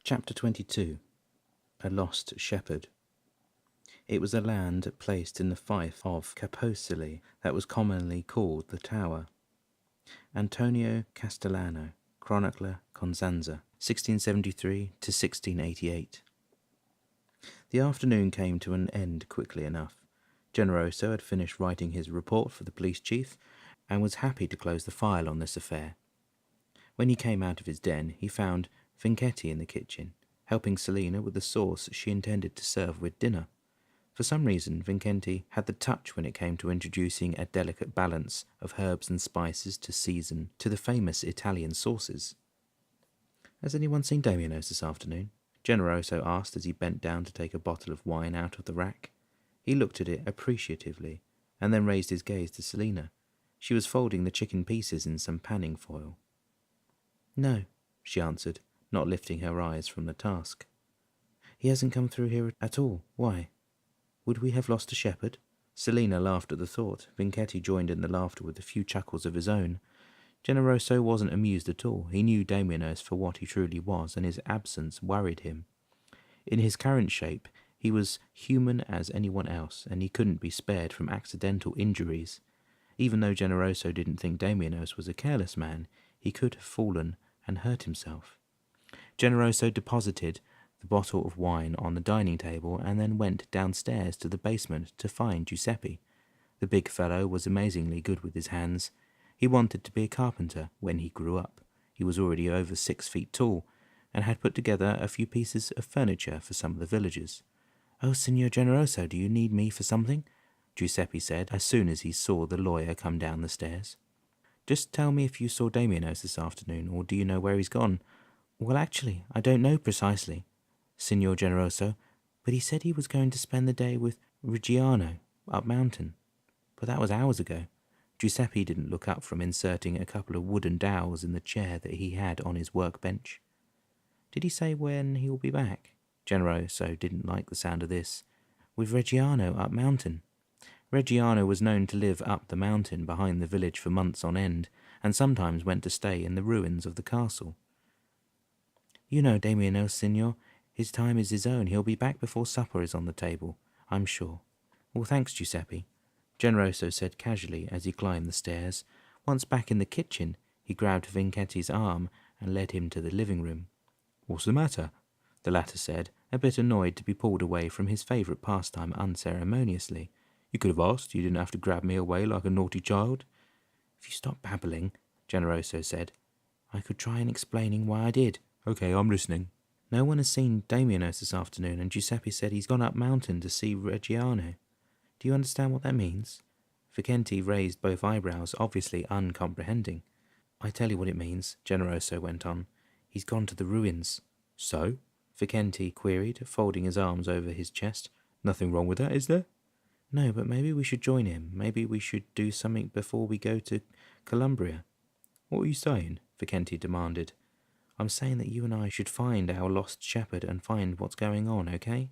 Chapter 22. A Lost Shepherd. It was a land placed in the fief of Caposele that was commonly called the Tower. Antonio Castellano, Chronicler, Conzana, 1673 to 1688. The afternoon came to an end quickly enough. Generoso had finished writing his report for the police chief and was happy to close the file on this affair. When he came out of his den, he found Vicente in the kitchen, helping Celina with the sauce she intended to serve with dinner. For some reason, Vicente had the touch when it came to introducing a delicate balance of herbs and spices to season to the famous Italian sauces. "Has anyone seen Damianos this afternoon?" Generoso asked as he bent down to take a bottle of wine out of the rack. He looked at it appreciatively, and then raised his gaze to Celina. She was folding the chicken pieces in some panning foil. "No," she answered, not lifting her eyes from the task. "He hasn't come through here at all. Why? Would we have lost a shepherd?" Celina laughed at the thought. Vicente joined in the laughter with a few chuckles of his own. Generoso wasn't amused at all. He knew Damianos for what he truly was, and his absence worried him. In his current shape, he was human as anyone else, and he couldn't be spared from accidental injuries. Even though Generoso didn't think Damianos was a careless man, he could have fallen and hurt himself. Generoso deposited the bottle of wine on the dining table and then went downstairs to the basement to find Giuseppe. The big fellow was amazingly good with his hands. He wanted to be a carpenter when he grew up. He was already over 6 feet tall and had put together a few pieces of furniture for some of the villagers. "Oh, Signor Generoso, do you need me for something?" Giuseppe said as soon as he saw the lawyer come down the stairs. "Just tell me if you saw Damianos this afternoon, or do you know where he's gone?" "Well, actually, I don't know precisely, Signor Generoso, but he said he was going to spend the day with Ricciulli up mountain. But that was hours ago." Giuseppe didn't look up from inserting a couple of wooden dowels in the chair that he had on his workbench. "Did he say when he will be back?" Generoso didn't like the sound of this. "With Ricciulli up mountain." Ricciulli was known to live up the mountain behind the village for months on end, and sometimes went to stay in the ruins of the castle. "You know Damianos, Signor. His time is his own. He'll be back before supper is on the table, I'm sure." "Well, thanks, Giuseppe," Generoso said casually as he climbed the stairs. Once back in the kitchen, he grabbed Vincente's arm and led him to the living room. "What's the matter?" the latter said, a bit annoyed to be pulled away from his favourite pastime unceremoniously. "You could have asked. You didn't have to grab me away like a naughty child." "If you stop babbling," Generoso said, "I could try and explaining why I did." "Okay, I'm listening." "No one has seen Damianos this afternoon, and Giuseppe said he's gone up mountain to see Ricciulli. Do you understand what that means?" Vicente raised both eyebrows, obviously uncomprehending. "I tell you what it means," Generoso went on. "He's gone to the ruins." "So?" Vicente queried, folding his arms over his chest. "Nothing wrong with that, is there?" "No, but maybe we should join him. Maybe we should do something before we go to Columbria." "What are you saying?" Vicente demanded. "I'm saying that you and I should find our lost shepherd and find what's going on, okay?"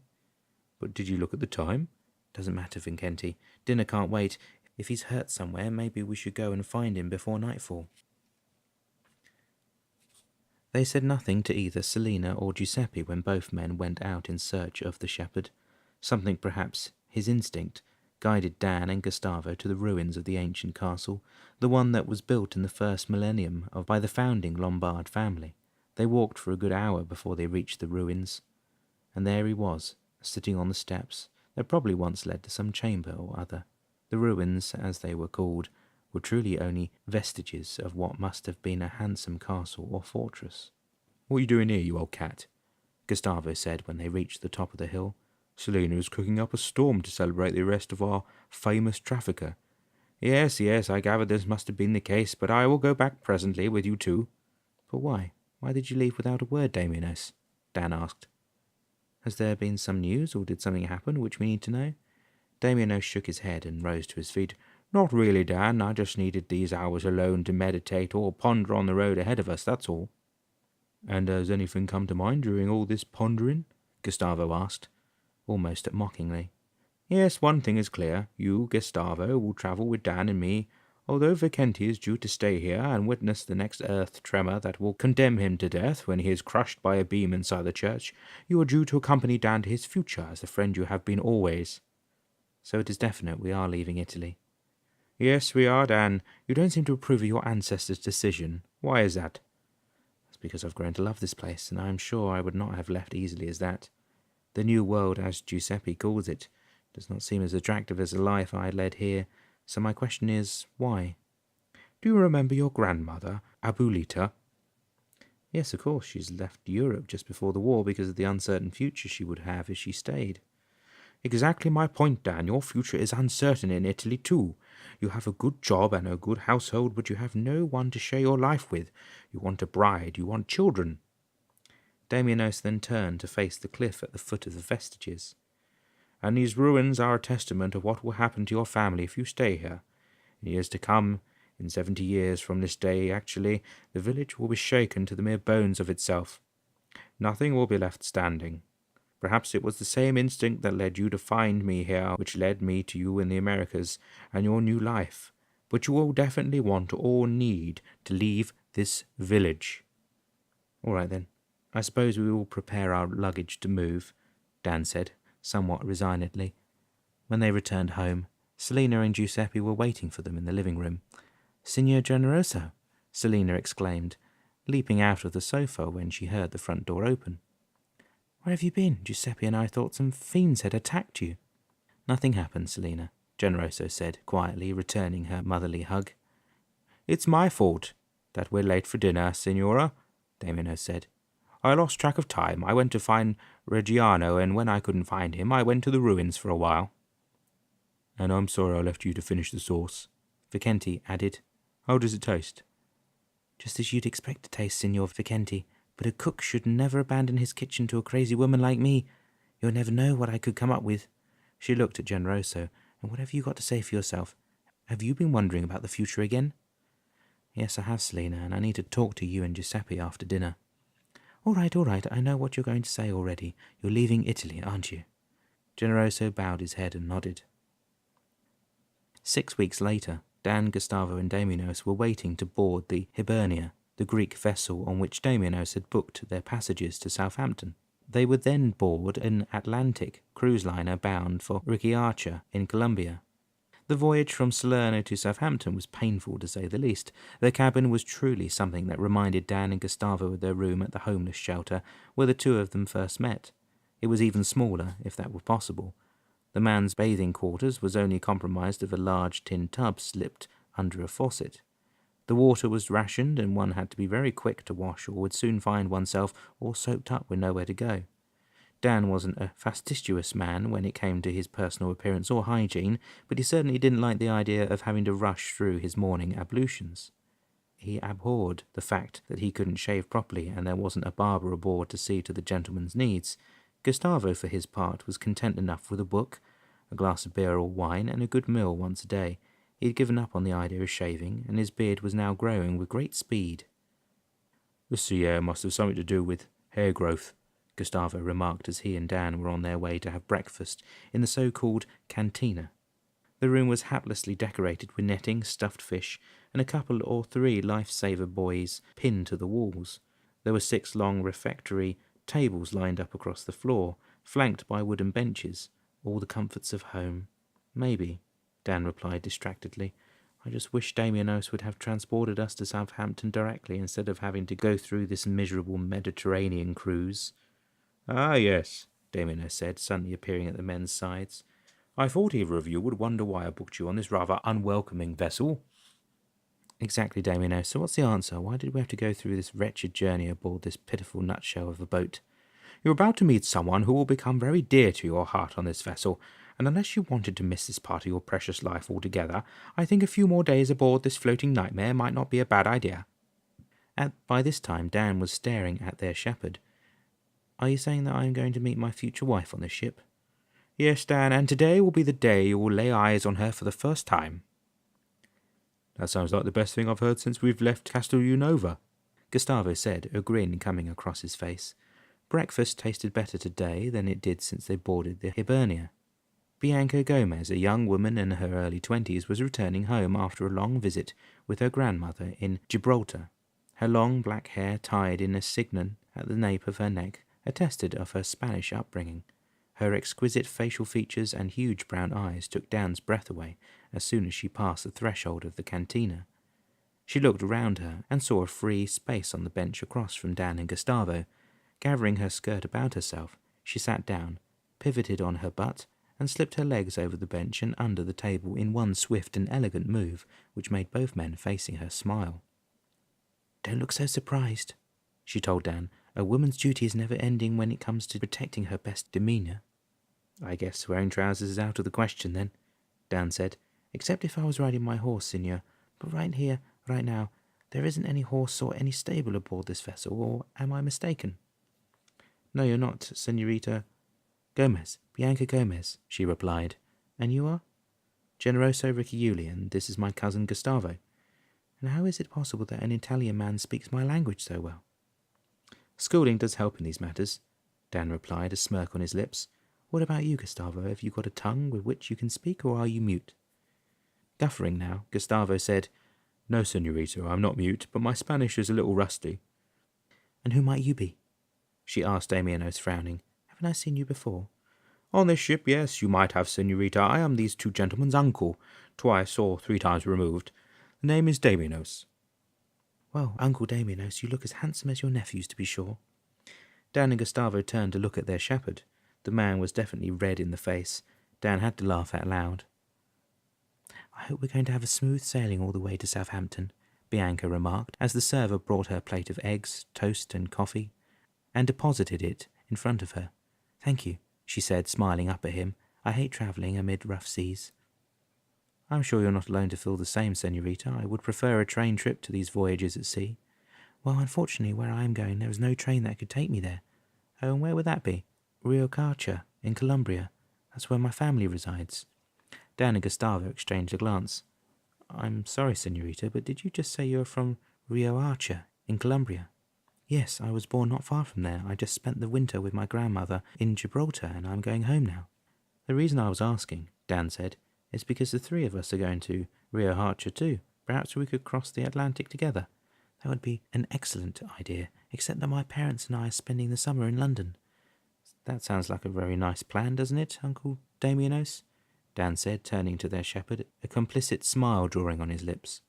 "But did you look at the time?" "Doesn't matter, Vicente. Dinner can't wait. If he's hurt somewhere, maybe we should go and find him before nightfall." They said nothing to either Celina or Giuseppe when both men went out in search of the shepherd. Something, perhaps his instinct, guided Dan and Gustavo to the ruins of the ancient castle, the one that was built in the first millennium by the founding Lombard family. They walked for a good hour before they reached the ruins, and there he was, sitting on the steps that probably once led to some chamber or other. The ruins, as they were called, were truly only vestiges of what must have been a handsome castle or fortress. "What are you doing here, you old cat?" Gustavo said when they reached the top of the hill. "Celina is cooking up a storm to celebrate the arrest of our famous trafficker." Yes, I gathered this must have been the case, but I will go back presently with you two." "But why? Why did you leave without a word, Damianos?" Dan asked. "Has there been some news, or did something happen which we need to know?" Damianos shook his head and rose to his feet. "Not really, Dan. I just needed these hours alone to meditate or ponder on the road ahead of us, that's all." "And has anything come to mind during all this pondering?" Gustavo asked, almost mockingly. "Yes, one thing is clear. You, Gustavo, will travel with Dan and me Although Vicente is due to stay here and witness the next earth tremor that will condemn him to death when he is crushed by a beam inside the church, you are due to accompany Dan to his future as the friend you have been always. So it is definite we are leaving Italy. Yes, we are, Dan. You don't seem to approve of your ancestors' decision. Why is that? That's because I've grown to love this place, and I am sure I would not have left easily as that. The new world, as Giuseppe calls it, does not seem as attractive as the life I led here, so my question is, why? Do you remember your grandmother, Abuelita? Yes, of course, she's left Europe just before the war because of the uncertain future she would have if she stayed. Exactly my point, Dan. Your future is uncertain in Italy, too. You have a good job and a good household, but you have no one to share your life with. You want a bride, you want children. Damianos then turned to face the cliff at the foot of the vestiges. And these ruins are a testament of what will happen to your family if you stay here. In years to come, in 70 years from this day, actually, the village will be shaken to the mere bones of itself. Nothing will be left standing. Perhaps it was the same instinct that led you to find me here which led me to you in the Americas and your new life. But you will definitely want or need to leave this village. All right, then. I suppose we will prepare our luggage to move, Dan said, somewhat resignedly. When they returned home, Celina and Giuseppe were waiting for them in the living room. Signor Generoso, Celina exclaimed, leaping out of the sofa when she heard the front door open. Where have you been? Giuseppe and I thought some fiends had attacked you. Nothing happened, Celina, Generoso said, quietly returning her motherly hug. It's my fault that we're late for dinner, Signora, Damianos said. I lost track of time. I went to find Reggiano, and when I couldn't find him, I went to the ruins for a while. And I'm sorry I left you to finish the sauce, Vicente added. How does it taste? Just as you'd expect to taste, Signor Vicente, but a cook should never abandon his kitchen to a crazy woman like me. You'll never know what I could come up with. She looked at Generoso, and what have you got to say for yourself? Have you been wondering about the future again? Yes, I have, Celina, and I need to talk to you and Giuseppe after dinner. All right, I know what you're going to say already. You're leaving Italy, aren't you? Generoso bowed his head and nodded. 6 weeks later, Dan, Gustavo and Damianos were waiting to board the Hibernia, the Greek vessel on which Damianos had booked their passages to Southampton. They would then board an Atlantic cruise liner bound for Riquiacha in Colombia. The voyage from Salerno to Southampton was painful, to say the least. Their cabin was truly something that reminded Dan and Gustavo of their room at the homeless shelter where the two of them first met. It was even smaller, if that were possible. The man's bathing quarters was only comprised of a large tin tub slipped under a faucet. The water was rationed, and one had to be very quick to wash or would soon find oneself all soaked up with nowhere to go. Dan wasn't a fastidious man when it came to his personal appearance or hygiene, but he certainly didn't like the idea of having to rush through his morning ablutions. He abhorred the fact that he couldn't shave properly and there wasn't a barber aboard to see to the gentleman's needs. Gustavo, for his part, was content enough with a book, a glass of beer or wine, and a good meal once a day. He had given up on the idea of shaving, and his beard was now growing with great speed. The sea air must have something to do with hair growth, Gustavo remarked as he and Dan were on their way to have breakfast in the so-called cantina. The room was haplessly decorated with netting, stuffed fish, and a couple or three lifesaver buoys pinned to the walls. There were 6 long refectory tables lined up across the floor, flanked by wooden benches, all the comforts of home. Maybe, Dan replied distractedly. I just wish Damianos would have transported us to Southampton directly instead of having to go through this miserable Mediterranean cruise. Ah, yes, Damianos said, suddenly appearing at the men's sides. I thought either of you would wonder why I booked you on this rather unwelcoming vessel. Exactly, Damianos. So what's the answer? Why did we have to go through this wretched journey aboard this pitiful nutshell of a boat? You're about to meet someone who will become very dear to your heart on this vessel, and unless you wanted to miss this part of your precious life altogether, I think a few more days aboard this floating nightmare might not be a bad idea. By this time, Dan was staring at their shepherd. Are you saying that I am going to meet my future wife on this ship? Yes, Dan, and today will be the day you will lay eyes on her for the first time. That sounds like the best thing I've heard since we've left Castellano, Gustavo said, a grin coming across his face. Breakfast tasted better today than it did since they boarded the Hibernia. Bianca Gomez, a young woman in her early 20s, was returning home after a long visit with her grandmother in Gibraltar. Her long black hair tied in a signon at the nape of her neck attested of her Spanish upbringing. Her exquisite facial features and huge brown eyes took Dan's breath away as soon as she passed the threshold of the cantina. She looked around her and saw a free space on the bench across from Dan and Gustavo. Gathering her skirt about herself, she sat down, pivoted on her butt, and slipped her legs over the bench and under the table in one swift and elegant move which made both men facing her smile. "Don't look so surprised," she told Dan. "A woman's duty is never ending when it comes to protecting her best demeanour." "I guess wearing trousers is out of the question, then," Dan said. "Except if I was riding my horse, senor. But right here, right now, there isn't any horse or any stable aboard this vessel, or am I mistaken?" "No, you're not, Senorita Gomez, Bianca Gomez," she replied. "And you are?" "Generoso Ricciulli, and this is my cousin Gustavo." "And how is it possible that an Italian man speaks my language so well?" "Schooling does help in these matters," Dan replied, a smirk on his lips. "What about you, Gustavo? Have you got a tongue with which you can speak, or are you mute?" Guffering now, Gustavo said, "No, senorita, I'm not mute, but my Spanish is a little rusty." "And who might you be?" she asked Damianos, frowning. "Haven't I seen you before?" "On this ship, yes, you might have, senorita. I am these two gentlemen's uncle, twice or three times removed. The name is Damianos." "Well, Uncle Damianos, you look as handsome as your nephews, to be sure." Dan and Gustavo turned to look at their shepherd. The man was definitely red in the face. Dan had to laugh out loud. "I hope we're going to have a smooth sailing all the way to Southampton," Bianca remarked, as the server brought her a plate of eggs, toast, and coffee, and deposited it in front of her. "Thank you," she said, smiling up at him. "I hate travelling amid rough seas." "I'm sure you're not alone to feel the same, senorita. I would prefer a train trip to these voyages at sea." "Well, unfortunately, where I am going, there is no train that could take me there." "Oh, and where would that be?" "Rio Carcha, in Colombia. That's where my family resides." Dan and Gustavo exchanged a glance. "I'm sorry, senorita, but did you just say you're from Rio Archa, in Colombia?" "Yes, I was born not far from there. I just spent the winter with my grandmother in Gibraltar, and I'm going home now." "The reason I was asking," Dan said, "is because the three of us are going to Rio Archa too. Perhaps we could cross the Atlantic together." "That would be an excellent idea, except that my parents and I are spending the summer in London." "That sounds like a very nice plan, doesn't it, Uncle Damianos?" Dan said, turning to their shepherd, a complicit smile drawing on his lips.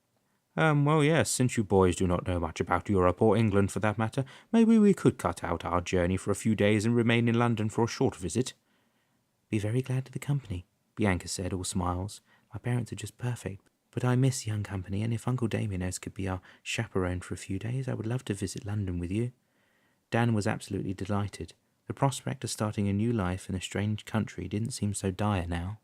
Well, yes, since you boys do not know much about Europe or England for that matter, maybe we could cut out our journey for a few days and remain in London for a short visit." "Be very glad of the company," Bianca said, all smiles. "My parents are just perfect, but I miss young company, and if Uncle Damianos could be our chaperone for a few days, I would love to visit London with you." Dan was absolutely delighted. The prospect of starting a new life in a strange country didn't seem so dire now.